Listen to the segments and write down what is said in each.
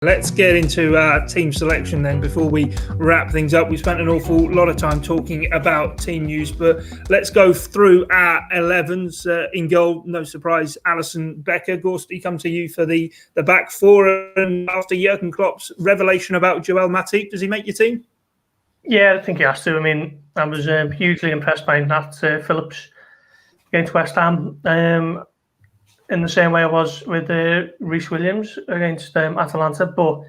Let's get into our team selection then before we wrap things up. We spent an awful lot of time talking about team news, but let's go through our 11s. In goal, no surprise, Alisson, Becker. Gorsty, come to you for the back four. And after Jurgen Klopp's revelation about Joel Matip, does he make your team? Yeah, I think he has to. I mean, I was hugely impressed by Nat Phillips against West Ham. In the same way I was with Reece Williams against Atalanta, but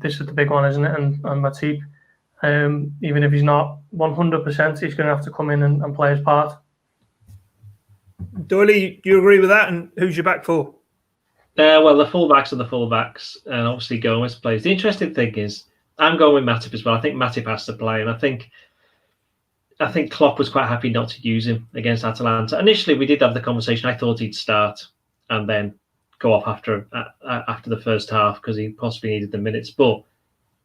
this is the big one, isn't it? And Matip, even if he's not 100%, he's going to have to come in and play his part. Doyley, do you agree with that? And who's your back four? Well, the fullbacks are the fullbacks, and obviously Gomez plays. The interesting thing is, I'm going with Matip as well. I think Matip has to play, and I think Klopp was quite happy not to use him against Atalanta. Initially, we did have the conversation. I thought he'd start and then go off after the first half because he possibly needed the minutes. But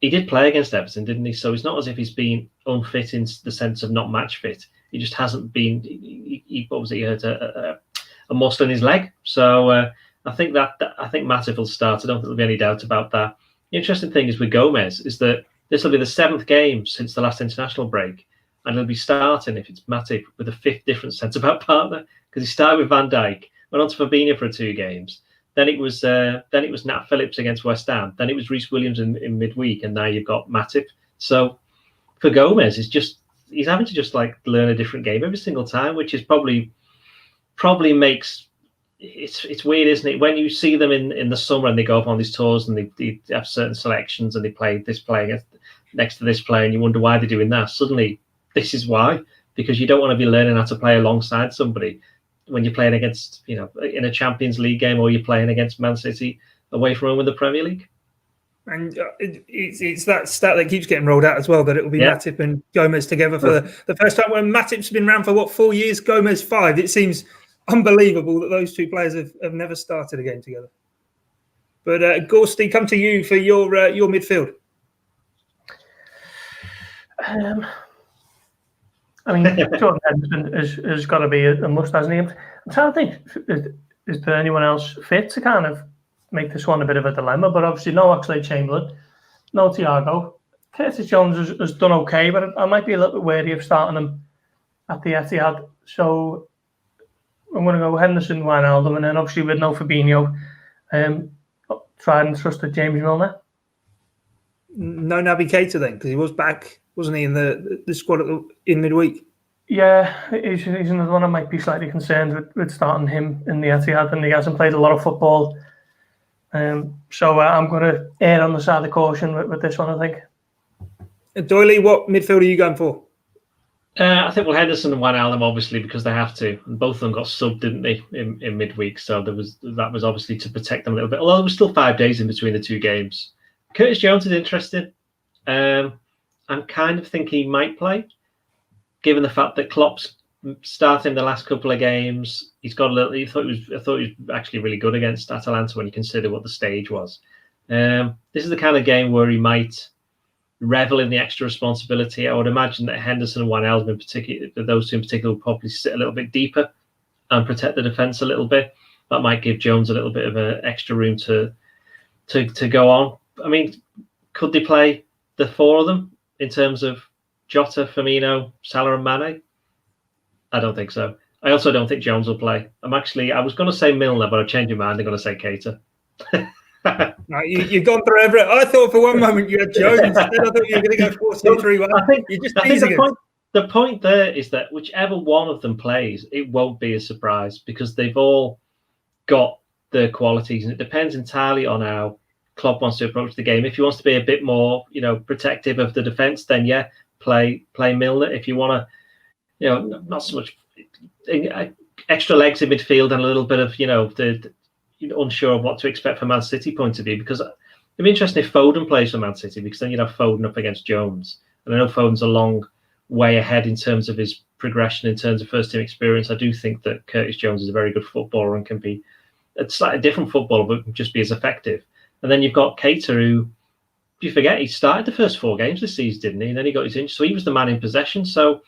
he did play against Everton, didn't he? So it's not as if he's been unfit in the sense of not match fit. He just hasn't been. He obviously hurt a muscle in his leg. So I think Matip will start. I don't think there'll be any doubt about that. The interesting thing is with Gomez is that this will be the 7th game since the last international break. And he'll be starting, if it's Matip, with a 5th different centre-back partner, because he started with Van Dijk, went on to Fabinho for 2 games. Then it was Nat Phillips against West Ham. Then it was Reece Williams in midweek, and now you've got Matip. So for Gomez, he's having to just like learn a different game every single time, which is probably makes it's weird, isn't it? When you see them in the summer and they go off on these tours and they have certain selections and they play this player next to this player, and you wonder why they're doing that. Suddenly, this is why, because you don't want to be learning how to play alongside somebody when you're playing against, in a Champions League game, or you're playing against Man City away from home in the Premier League. And it's that stat that keeps getting rolled out as well, that it will be Matip and Gomez together for the first time. When Matip's been around for 4 years, Gomez 5. It seems unbelievable that those two players have never started a game together. But Gorsty, come to you for your midfield. I mean, Jordan Henderson has got to be a must, hasn't he? I'm trying to think, is there anyone else fit to kind of make this one a bit of a dilemma? But obviously, no Oxlade-Chamberlain, no Thiago. Curtis Jones has done okay, but I might be a little bit wary of starting him at the Etihad. So I'm going to go Henderson, Wijnaldum, and then obviously with no Fabinho, tried and trusted James Milner. No Naby Keita then, because he was back, wasn't he, in the squad in midweek? Yeah, he's another one I might be slightly concerned with starting him in the Etihad, and he hasn't played a lot of football. So I'm going to err on the side of caution with this one, I think. Doyley, what midfield are you going for? I think Henderson and Wijnaldum, obviously, because they have to. And both of them got subbed, didn't they, in midweek? So that was obviously to protect them a little bit. Although there was still 5 days in between the 2 games. Curtis Jones is interesting. I'm kind of thinking he might play, given the fact that Klopp's starting the last couple of games. He's got a little. I thought he was actually really good against Atalanta when you consider what the stage was. This is the kind of game where he might revel in the extra responsibility. I would imagine that Henderson and Wijnaldum in particular, those two in particular, will probably sit a little bit deeper and protect the defence a little bit. That might give Jones a little bit of an extra room to go on. I mean, could they play the 4 of them in terms of Jota, Firmino, Salah and Mane? I don't think so. I also don't think Jones will play. I was going to say Milner, but I've changed my mind. I'm going to say Keita. No, you've gone through everything. I thought for one moment you had Jones. Instead, I thought you were going to go 4-2-3-1. I think the point there is that whichever one of them plays, it won't be a surprise because they've all got the qualities, and it depends entirely on how Klopp wants to approach the game. If he wants to be a bit more, protective of the defence, then play Milner. If you want to, not so much extra legs in midfield and a little bit of, unsure of what to expect from Man City point of view, because it'd be interesting if Foden plays for Man City, because then you'd have Foden up against Jones. And I know Foden's a long way ahead in terms of his progression, in terms of first team experience. I do think that Curtis Jones is a very good footballer and can be a slightly different footballer, but can just be as effective. And then you've got Keita, who, you forget, he started the first 4 games this season, didn't he? And then he got his injury, so he was the man in possession. So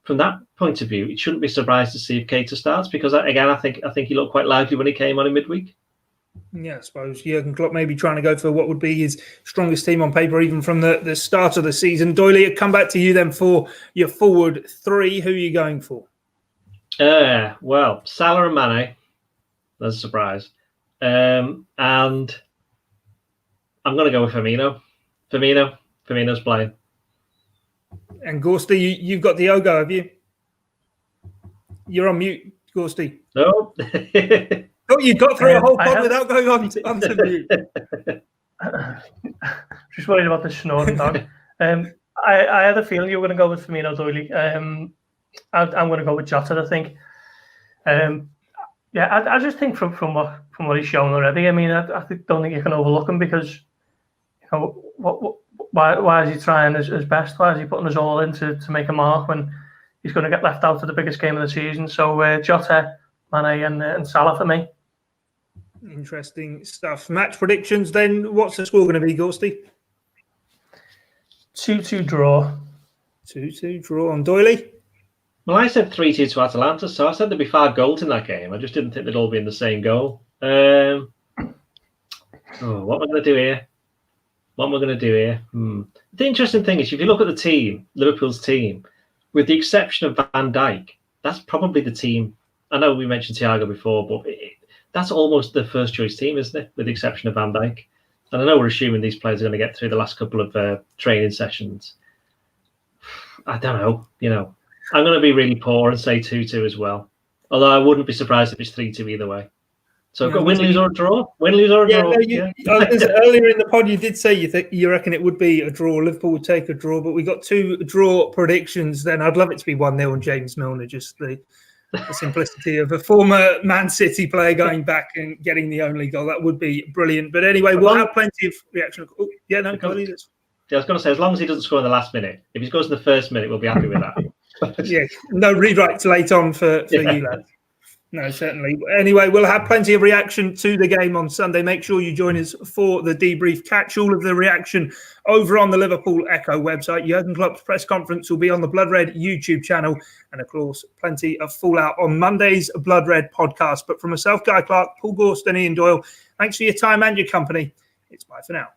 from that point of view, it shouldn't be surprised to see if Keita starts, because again, I think he looked quite lively when he came on in midweek. Yeah, I suppose Jurgen Klopp maybe trying to go for what would be his strongest team on paper, even from the start of the season. Doyley, I'll come back to you then for your forward three. Who are you going for? Well, Salah and Mane. That's a surprise. And I'm going to go with Firmino. Firmino's playing. And Gorsty, you've got Diogo, have you? You're on mute, Gorsty. No. Oh, you got through a whole pod without going onto mute. Just worried about the snoring dog. I had a feeling you were going to go with Firmino, Doyley. I'm going to go with Jota, I think. I just think from what he's shown already, I mean, I don't think you can overlook him because, why is he trying his best? Why is he putting his all in to make a mark when he's going to get left out of the biggest game of the season? So Jota, Mane and Salah for me. Interesting stuff. Match predictions then. What's the score going to be, Gorsty? 2-2 draw. 2-2 draw on Doyley. Well, I said 3-2 to Atalanta, so I said there'd be 5 goals in that game. I just didn't think they'd all be in the same goal. What am I going to do here? The interesting thing is, if you look at the team, Liverpool's team, with the exception of Van Dijk, that's probably the team. I know we mentioned Thiago before, but that's almost the first choice team, isn't it? With the exception of Van Dijk. And I know we're assuming these players are going to get through the last couple of training sessions. I don't know. I'm going to be really poor and say 2-2 as well. Although I wouldn't be surprised if it's 3-2 either way. So I've got win, lose, or a draw. Win, lose, or a draw. Earlier in the pod, you did say you reckon it would be a draw. Liverpool would take a draw, but we got 2 draw predictions. Then I'd love it to be 1-0 on James Milner. Just the simplicity of a former Man City player going back and getting the only goal. That would be brilliant. But anyway, we'll have plenty of reaction. I was going to say, as long as he doesn't score in the last minute, if he scores in the first minute, we'll be happy with that. Yeah, no rewrites late on for you lads. No, certainly. Anyway, we'll have plenty of reaction to the game on Sunday. Make sure you join us for the debrief. Catch all of the reaction over on the Liverpool Echo website. Jurgen Klopp's press conference will be on the Blood Red YouTube channel. And, of course, plenty of fallout on Monday's Blood Red podcast. But from myself, Guy Clark, Paul Gorst and Ian Doyle, thanks for your time and your company. It's bye for now.